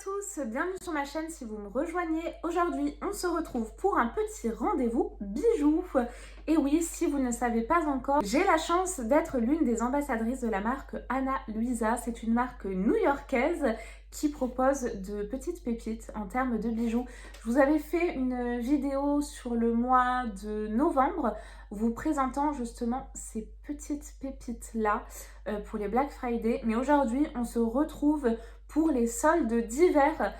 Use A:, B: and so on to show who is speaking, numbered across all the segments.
A: tous, bienvenue sur ma chaîne si vous me rejoignez. Aujourd'hui, on se retrouve pour un petit rendez-vous bijoux. Et oui, si vous ne savez pas encore, j'ai la chance d'être l'une des ambassadrices de la marque Ana Luisa. C'est une marque new-yorkaise qui propose de petites pépites en termes de bijoux. Je vous avais fait une vidéo sur le mois de novembre vous présentant justement ces petites pépites-là pour les Black Friday. Mais aujourd'hui, on se retrouve pour les soldes d'hiver.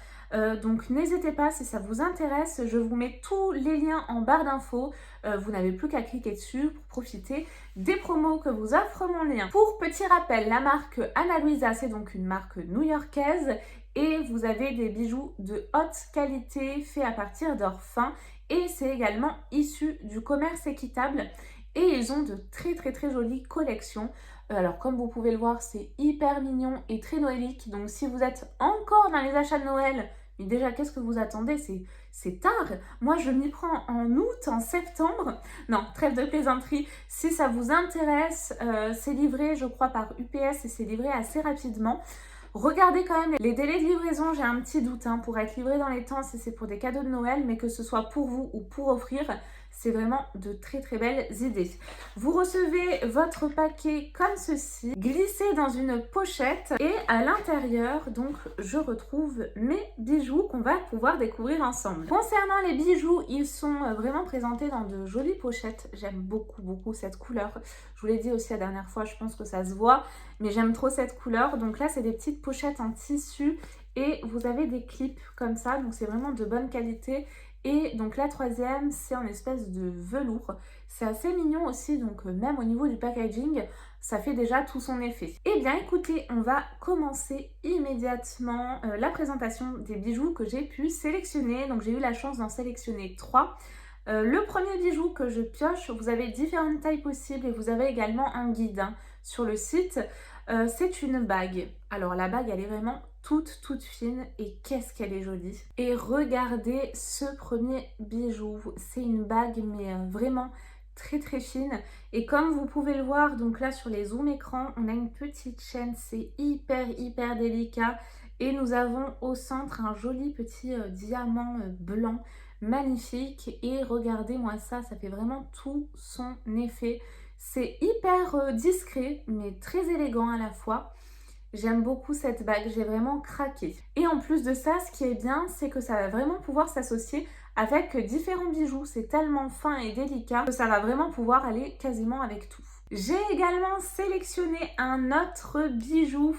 A: Donc n'hésitez pas si ça vous intéresse, je vous mets tous les liens en barre d'infos. Vous n'avez plus qu'à cliquer dessus pour profiter des promos que vous offre mon lien. Pour petit rappel, la marque Ana Luisa, c'est donc une marque new-yorkaise et vous avez des bijoux de haute qualité faits à partir d'or fin et c'est également issu du commerce équitable et ils ont de très jolies collections. Alors comme vous pouvez le voir, c'est hyper mignon et très noëlique. Donc si vous êtes encore dans les achats de Noël, mais déjà qu'est-ce que vous attendez? C'est tard. Moi je m'y prends en août, en septembre. Non, trêve de plaisanterie. Si ça vous intéresse, c'est livré je crois par UPS et c'est livré assez rapidement. Regardez quand même les délais de livraison, j'ai un petit doute pour être livré dans les temps si c'est pour des cadeaux de Noël, mais que ce soit pour vous ou pour offrir, c'est vraiment de très belles idées. Vous recevez votre paquet comme ceci, glissé dans une pochette et à l'intérieur, donc je retrouve mes bijoux qu'on va pouvoir découvrir ensemble. Concernant les bijoux, ils sont vraiment présentés dans de jolies pochettes. J'aime beaucoup cette couleur. Je vous l'ai dit aussi la dernière fois, je pense que ça se voit, mais j'aime trop cette couleur. Donc là, c'est des petites pochettes en tissu et vous avez des clips comme ça, donc c'est vraiment de bonne qualité. Et donc la troisième, c'est en espèce de velours. C'est assez mignon aussi, donc même au niveau du packaging, ça fait déjà tout son effet. Eh bien écoutez, on va commencer immédiatement la présentation des bijoux que j'ai pu sélectionner. Donc j'ai eu la chance d'en sélectionner 3. Le premier bijou que je pioche, vous avez différentes tailles possibles et vous avez également un guide sur le site. C'est une bague. Alors la bague, elle est vraiment toute fine et qu'est-ce qu'elle est jolie. Et regardez ce premier bijou. C'est une bague mais vraiment très fine. Et comme vous pouvez le voir, donc là sur les zooms écran, on a une petite chaîne. C'est hyper délicat. Et nous avons au centre un joli petit diamant blanc. Magnifique. Et regardez-moi ça, ça fait vraiment tout son effet. C'est hyper discret, mais très élégant à la fois. J'aime beaucoup cette bague, j'ai vraiment craqué. Et en plus de ça, ce qui est bien, c'est que ça va vraiment pouvoir s'associer avec différents bijoux. C'est tellement fin et délicat que ça va vraiment pouvoir aller quasiment avec tout. J'ai également sélectionné un autre bijou.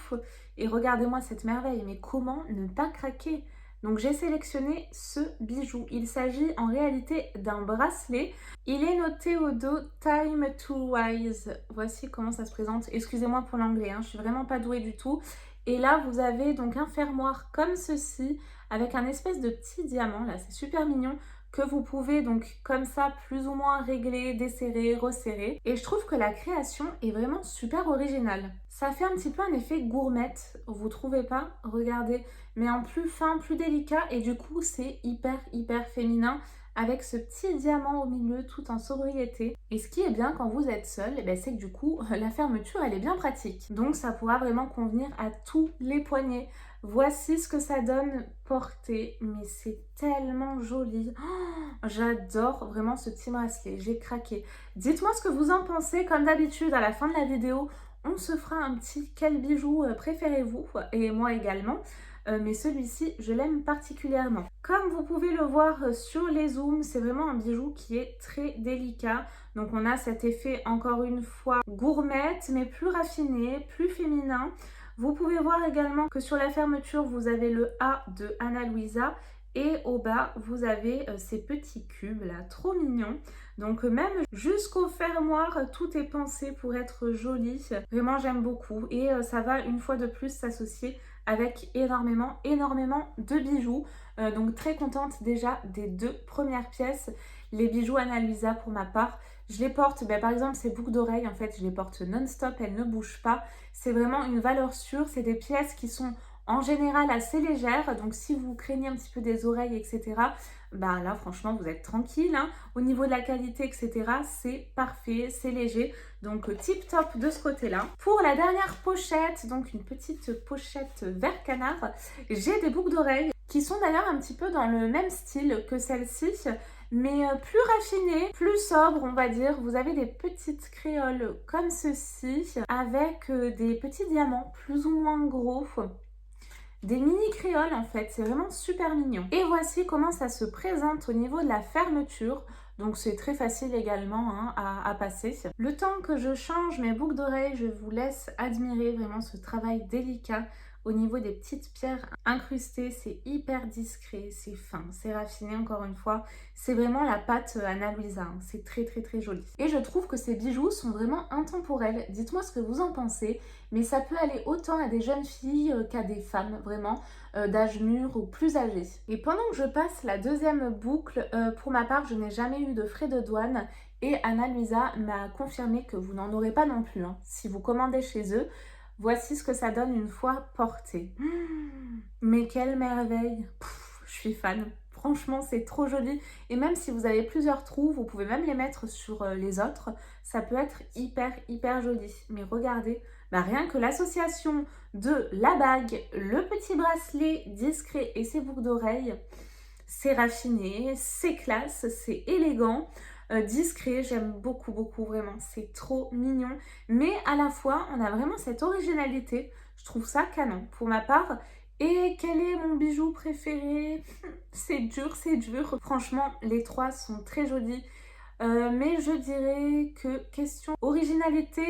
A: Et regardez-moi cette merveille, mais comment ne pas craquer? Donc j'ai sélectionné ce bijou. Il s'agit en réalité d'un bracelet. Il est noté au dos Time to Wise. Voici comment ça se présente. Excusez-moi pour l'anglais, je suis vraiment pas douée du tout. Et là vous avez donc un fermoir comme ceci avec un espèce de petit diamant. Là c'est super mignon que vous pouvez donc comme ça plus ou moins régler, desserrer, resserrer. Et je trouve que la création est vraiment super originale. Ça fait un petit peu un effet gourmette, vous trouvez pas? Regardez, mais en plus fin, plus délicat et du coup c'est hyper féminin avec ce petit diamant au milieu tout en sobriété. Et ce qui est bien quand vous êtes seul, c'est que du coup la fermeture elle est bien pratique. Donc ça pourra vraiment convenir à tous les poignets. Voici ce que ça donne porté, mais c'est tellement joli. Oh, j'adore vraiment ce petit bracelet, j'ai craqué. Dites-moi ce que vous en pensez, comme d'habitude à la fin de la vidéo, on se fera un petit quel bijou préférez-vous et moi également. Mais celui-ci, je l'aime particulièrement. Comme vous pouvez le voir sur les zooms, c'est vraiment un bijou qui est très délicat. Donc on a cet effet encore une fois gourmette, mais plus raffiné, plus féminin. Vous pouvez voir également que sur la fermeture, vous avez le A de Ana Luisa et au bas, vous avez ces petits cubes là, trop mignons. Donc même jusqu'au fermoir, tout est pensé pour être joli. Vraiment, j'aime beaucoup et ça va une fois de plus s'associer avec énormément de bijoux. Donc très contente déjà des 2 premières pièces. Les bijoux Ana Luisa pour ma part, je les porte, par exemple ces boucles d'oreilles, en fait je les porte non-stop, elles ne bougent pas. C'est vraiment une valeur sûre, c'est des pièces qui sont en général assez légère. Donc si vous craignez un petit peu des oreilles, etc., bah là franchement vous êtes tranquille, hein. Au niveau de la qualité, etc., c'est parfait, c'est léger. Donc tip top de ce côté-là. Pour la dernière pochette, donc une petite pochette vert canard, j'ai des boucles d'oreilles qui sont d'ailleurs un petit peu dans le même style que celle-ci, mais plus raffinées, plus sobres, on va dire. Vous avez des petites créoles comme ceci, avec des petits diamants plus ou moins gros. Des mini créoles en fait, c'est vraiment super mignon. Et voici comment ça se présente au niveau de la fermeture. Donc c'est très facile également, hein, à passer. Le temps que je change mes boucles d'oreilles, je vous laisse admirer vraiment ce travail délicat au niveau des petites pierres incrustées. C'est hyper discret, c'est fin, c'est raffiné encore une fois. C'est vraiment la patte Ana Luisa, hein. C'est très très très joli. Et je trouve que ces bijoux sont vraiment intemporels. Dites-moi ce que vous en pensez. Mais ça peut aller autant à des jeunes filles qu'à des femmes, vraiment, d'âge mûr ou plus âgées. Et pendant que je passe la deuxième boucle, pour ma part, je n'ai jamais eu de frais de douane. Et Ana Luisa m'a confirmé que vous n'en aurez pas non plus, hein, si vous commandez chez eux. Voici ce que ça donne une fois porté. Mais quelle merveille! Je suis fan. Franchement, c'est trop joli. Et même si vous avez plusieurs trous, vous pouvez même les mettre sur les autres. Ça peut être hyper, hyper joli. Mais regardez, bah rien que l'association de la bague, le petit bracelet discret et ses boucles d'oreilles, c'est raffiné, c'est classe, c'est élégant. Discret, j'aime beaucoup beaucoup vraiment, c'est trop mignon, mais à la fois on a vraiment cette originalité, je trouve ça canon pour ma part. Et quel est mon bijou préféré? C'est dur, franchement les trois sont très jolis, mais je dirais que question originalité,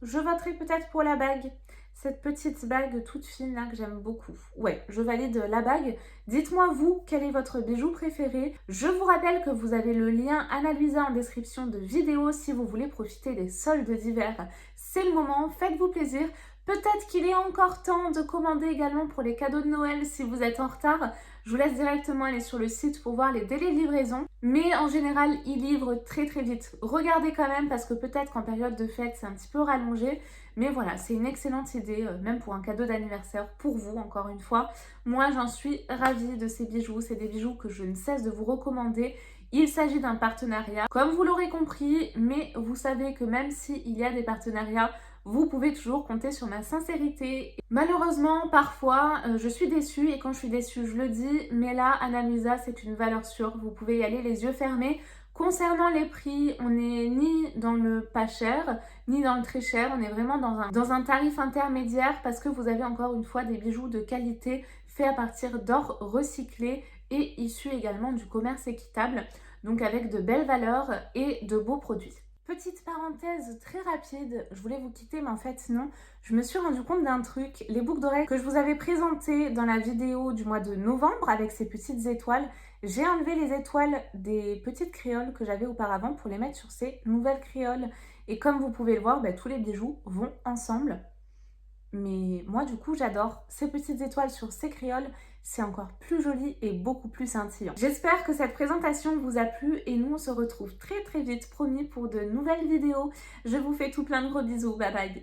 A: je voterai peut-être pour la bague. Cette petite bague toute fine là que j'aime beaucoup. Ouais, je valide la bague. Dites-moi vous, quel est votre bijou préféré? Je vous rappelle que vous avez le lien Ana Luisa en description de vidéo si vous voulez profiter des soldes d'hiver. C'est le moment, faites-vous plaisir. Peut-être qu'il est encore temps de commander également pour les cadeaux de Noël si vous êtes en retard. Je vous laisse directement aller sur le site pour voir les délais de livraison. Mais en général, ils livrent très très vite. Regardez quand même parce que peut-être qu'en période de fête, c'est un petit peu rallongé. Mais voilà, c'est une excellente idée, même pour un cadeau d'anniversaire, pour vous, encore une fois. Moi, j'en suis ravie de ces bijoux. C'est des bijoux que je ne cesse de vous recommander. Il s'agit d'un partenariat, comme vous l'aurez compris, mais vous savez que même s'il y a des partenariats, vous pouvez toujours compter sur ma sincérité. Malheureusement, parfois, je suis déçue et quand je suis déçue, je le dis. Mais là, Ana Luisa, c'est une valeur sûre. Vous pouvez y aller les yeux fermés. Concernant les prix, on n'est ni dans le pas cher, ni dans le très cher. On est vraiment dans un tarif intermédiaire parce que vous avez encore une fois des bijoux de qualité faits à partir d'or recyclé et issus également du commerce équitable. Donc avec de belles valeurs et de beaux produits. Petite parenthèse très rapide, je voulais vous quitter mais en fait non, je me suis rendu compte d'un truc, les boucles d'oreilles que je vous avais présentées dans la vidéo du mois de novembre avec ces petites étoiles, j'ai enlevé les étoiles des petites créoles que j'avais auparavant pour les mettre sur ces nouvelles créoles et comme vous pouvez le voir, bah, tous les bijoux vont ensemble. Mais moi du coup j'adore ces petites étoiles sur ces créoles, c'est encore plus joli et beaucoup plus scintillant. J'espère que cette présentation vous a plu et nous on se retrouve très très vite promis pour de nouvelles vidéos. Je vous fais tout plein de gros bisous, bye bye.